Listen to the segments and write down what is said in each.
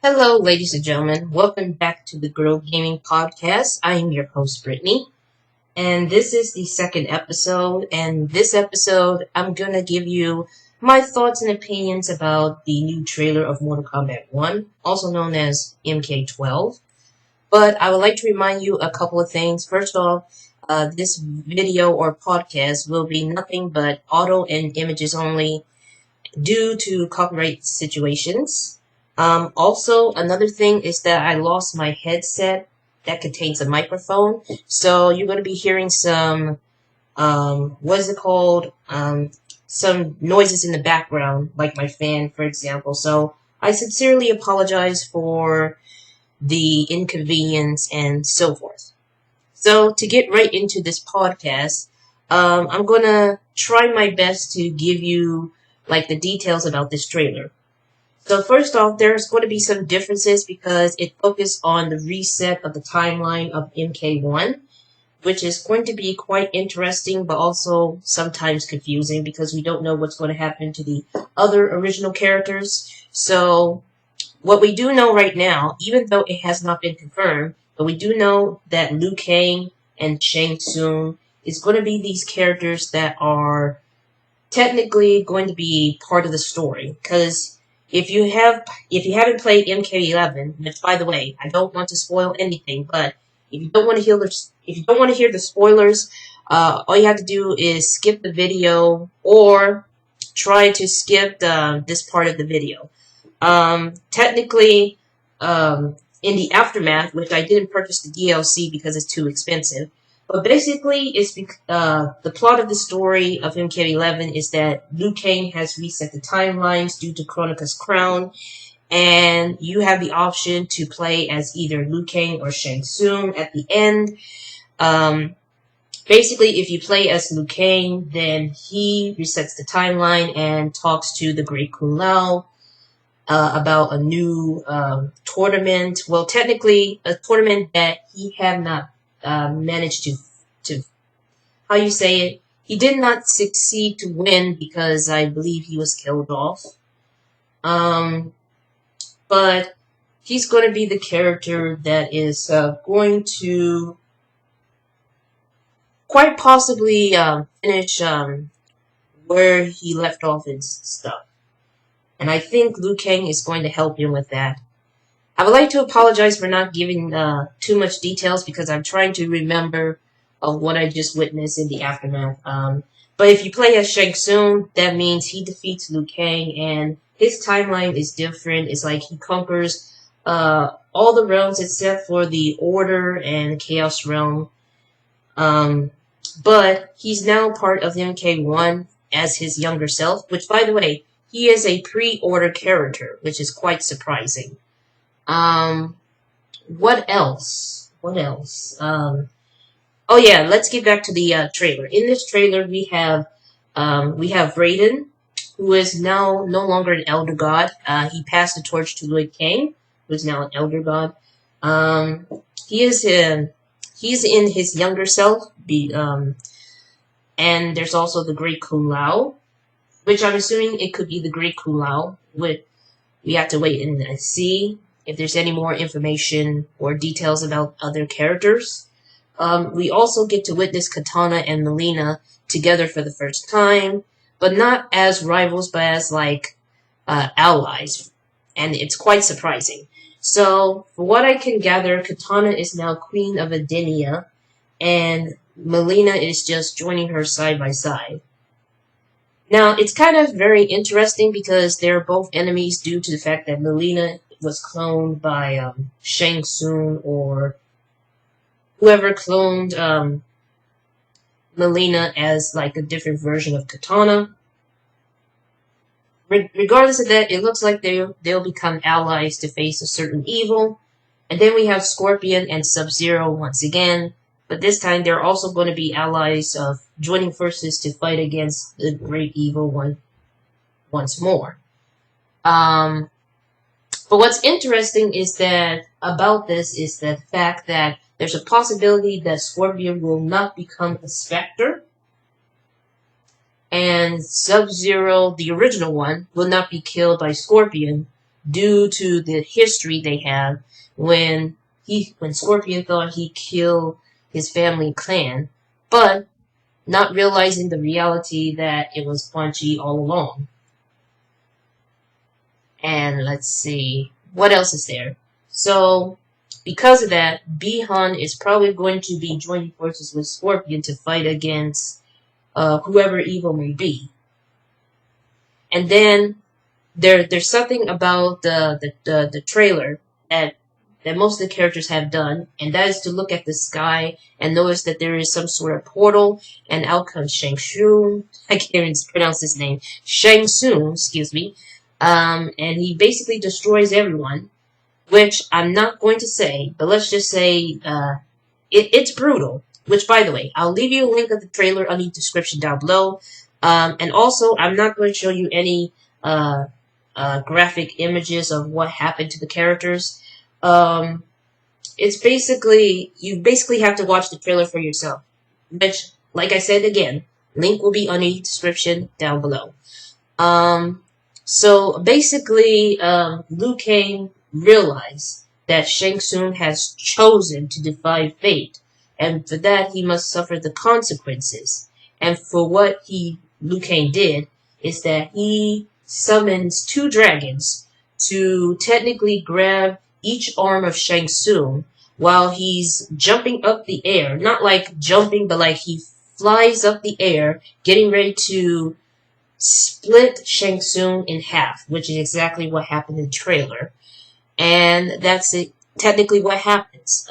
Hello, ladies and gentlemen. Welcome back to the Grow Gaming Podcast. I am your host, Brittany, and this is the second episode. And this episode, I'm going to give you my thoughts and opinions about the new trailer of Mortal Kombat 1, also known as MK12. But I would like to remind you a couple of things. First off, this video or podcast will be nothing but audio and images only due to copyright situations. Also, another thing is that I lost my headset that contains a microphone. So you're going to be hearing some, what is it called? Some noises in the background, like my fan, for example. So I sincerely apologize for the inconvenience and so forth. So to get right into this podcast, I'm going to try my best to give you like the details about this trailer. So first off, there's going to be some differences because it focused on the reset of the timeline of MK1, which is going to be quite interesting, but also sometimes confusing because we don't know what's going to happen to the other original characters. So what we do know right now, even though it has not been confirmed, but we do know that Liu Kang and Shang Tsung is going to be these characters that are technically going to be part of the story. Because if you haven't played MK11, which by the way, I don't want to spoil anything, but if you don't want to hear the spoilers, all you have to do is skip the video or try to skip this part of the video. Technically, in the aftermath, which I didn't purchase the DLC because it's too expensive, but basically, it's the plot of the story of MK11 is that Liu Kang has reset the timelines due to Kronika's crown, and you have the option to play as either Liu Kang or Shang Tsung at the end. Basically, if you play as Liu Kang, then he resets the timeline and talks to the Great Kung Lao about a new tournament. Well, technically, a tournament that he had not managed to how you say it, he did not succeed to win because I believe he was killed off. But he's going to be the character that is going to quite possibly finish where he left off and stuff. And I think Liu Kang is going to help him with that. I would like to apologize for not giving too much details because I'm trying to remember of what I just witnessed in the aftermath. But if you play as Shang Tsung, that means he defeats Liu Kang, and his timeline is different. It's like he conquers all the realms except for the Order and Chaos Realm. But he's now part of MK1 as his younger self, which, by the way, he is a pre-Order character, which is quite surprising. What else? Oh yeah, let's get back to the trailer. In this trailer, we have Raiden, who is now no longer an Elder God. He passed the torch to Liu Kang, who is now an Elder God. He's in his younger self. And there's also the Great Kung Lao, which I'm assuming it could be the Great Kung Lao. We have to wait and see if there's any more information or details about other characters. We also get to witness Katana and Mileena together for the first time, but not as rivals, but as like allies, and it's quite surprising. So, for what I can gather, Katana is now Queen of Edenia, and Mileena is just joining her side by side. Now, it's kind of very interesting because they're both enemies due to the fact that Mileena was cloned by Shang Tsung or whoever cloned Mileena as like a different version of Katana. Regardless of that, it looks like they'll become allies to face a certain evil. And then we have Scorpion and Sub-Zero once again, but this time they're also going to be allies of joining forces to fight against the great evil one once more. But what's interesting is that about this is the fact that there's a possibility that Scorpion will not become a Spectre, and Sub-Zero, the original one, will not be killed by Scorpion, due to the history they have when Scorpion thought he killed his family clan, but not realizing the reality that it was Quan Chi all along. And let's see, what else is there? So, because of that, Bi-Han is probably going to be joining forces with Scorpion to fight against whoever evil may be. And then there's something about the trailer that most of the characters have done, and that is to look at the sky and notice that there is some sort of portal, and out comes Shang Tsung. I can't even pronounce his name. Shang Tsung, excuse me. And he basically destroys everyone, which I'm not going to say, but let's just say it's brutal. Which, by the way, I'll leave you a link of the trailer on the description down below. And also, I'm not going to show you any graphic images of what happened to the characters. It's basically, you basically have to watch the trailer for yourself. Which, like I said again, link will be on the description down below. So basically, Liu Kang realized that Shang Tsung has chosen to defy fate, and for that he must suffer the consequences. And for what Liu Kang did is that he summons 2 dragons to technically grab each arm of Shang Tsung while he's jumping up the air. Not like jumping, but like he flies up the air, getting ready to split Shang Tsung in half, which is exactly what happened in the trailer. And that's technically what happens.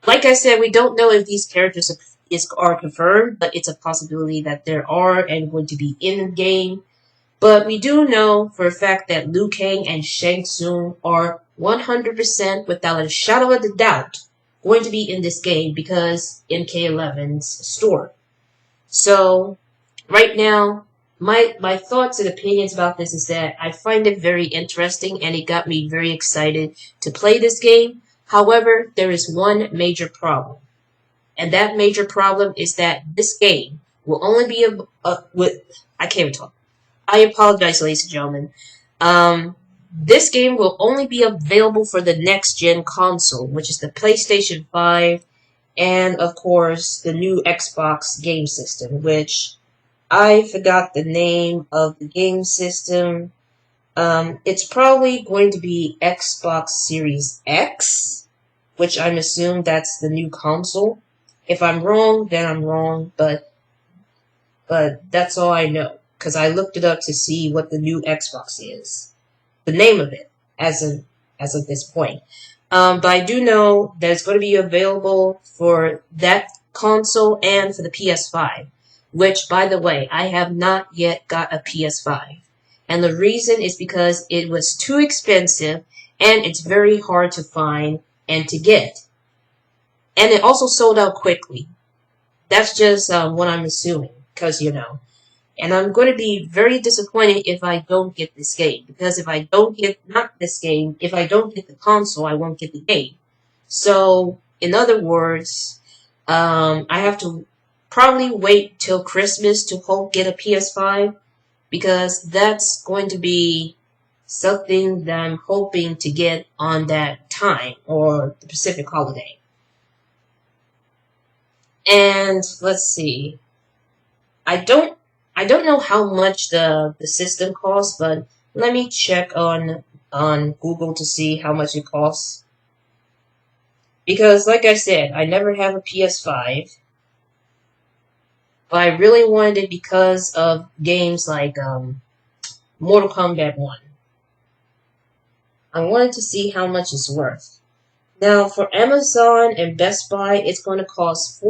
Like I said, we don't know if these characters are confirmed, but it's a possibility that there are and going to be in the game. But we do know for a fact that Liu Kang and Shang Tsung are 100% without a shadow of a doubt going to be in this game because MK11's store. So, right now, my thoughts and opinions about this is that I find it very interesting and it got me very excited to play this game. However, there is one major problem. And that major problem is that this game will only be I can't even talk. I apologize, ladies and gentlemen. This game will only be available for the next-gen console, which is the PlayStation 5, and, of course, the new Xbox game system, which I forgot the name of the game system. It's probably going to be Xbox Series X, which I'm assuming that's the new console. If I'm wrong, then I'm wrong, but that's all I know, because I looked it up to see what the new Xbox is. The name of it, as of this point. But I do know that it's going to be available for that console and for the PS5, which, by the way, I have not yet got a PS5. And the reason is because it was too expensive and it's very hard to find and to get. And it also sold out quickly. That's just what I'm assuming, because, you know. And I'm going to be very disappointed if I don't get this game. Because if I don't get, not this game, if I don't get the console, I won't get the game. So, in other words, I have to probably wait till Christmas to get a PS5. Because that's going to be something that I'm hoping to get on that time, or the Pacific holiday. And let's see. I don't know how much the system costs, but let me check on Google to see how much it costs. Because, like I said, I never have a PS5. But I really wanted it because of games like Mortal Kombat 1. I wanted to see how much it's worth. Now, for Amazon and Best Buy, it's going to cost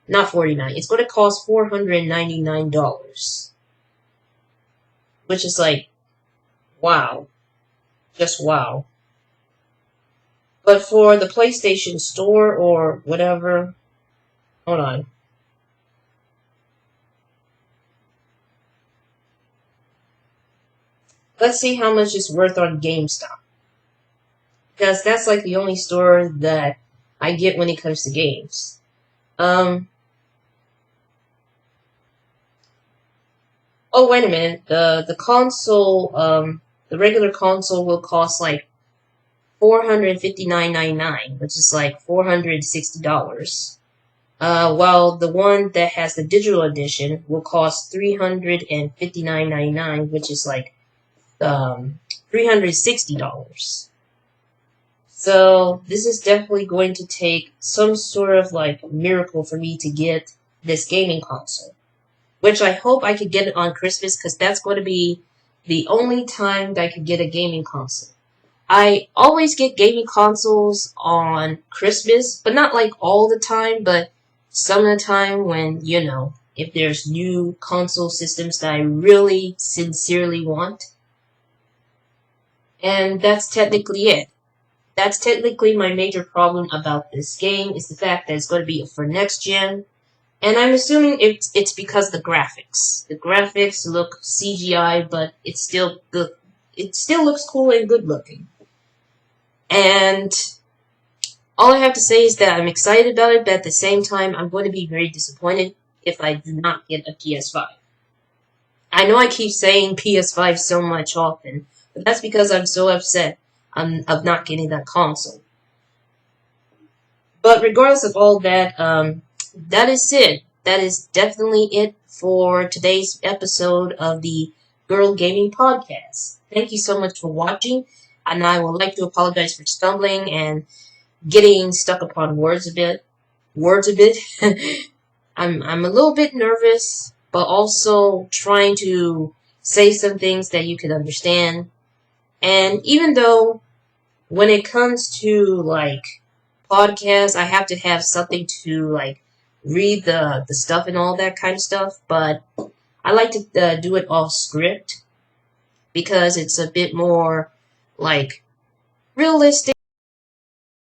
it's going to cost $499. Which is like, wow. Just wow. But for the PlayStation Store or whatever, hold on. Let's see how much it's worth on GameStop. Because that's like the only store that I get when it comes to games. Oh, wait a minute. The console, the regular console will cost like $459.99, which is like $460. While the one that has the digital edition will cost $359.99, which is like $360. So this is definitely going to take some sort of like miracle for me to get this gaming console, which I hope I could get it on Christmas because that's going to be the only time that I could get a gaming console. I always get gaming consoles on Christmas, but not like all the time, but some of the time when, if there's new console systems that I really sincerely want. And that's technically it. That's technically my major problem about this game is the fact that it's going to be for next gen. And I'm assuming it's because of the graphics. The graphics look CGI, but it's still good. It still looks cool and good looking. And all I have to say is that I'm excited about it, but at the same time, I'm going to be very disappointed if I do not get a PS5. I know I keep saying PS5 so much often, but that's because I'm so upset of not getting that console. But regardless of all that, that is it. That is definitely it for today's episode of the Girl Gaming Podcast. Thank you so much for watching, and I would like to apologize for stumbling and getting stuck upon words a bit. I'm a little bit nervous, but also trying to say some things that you could understand. And even though when it comes to like podcasts, I have to have something to like read the stuff and all that kind of stuff, but I like to do it off script because it's a bit more like realistic.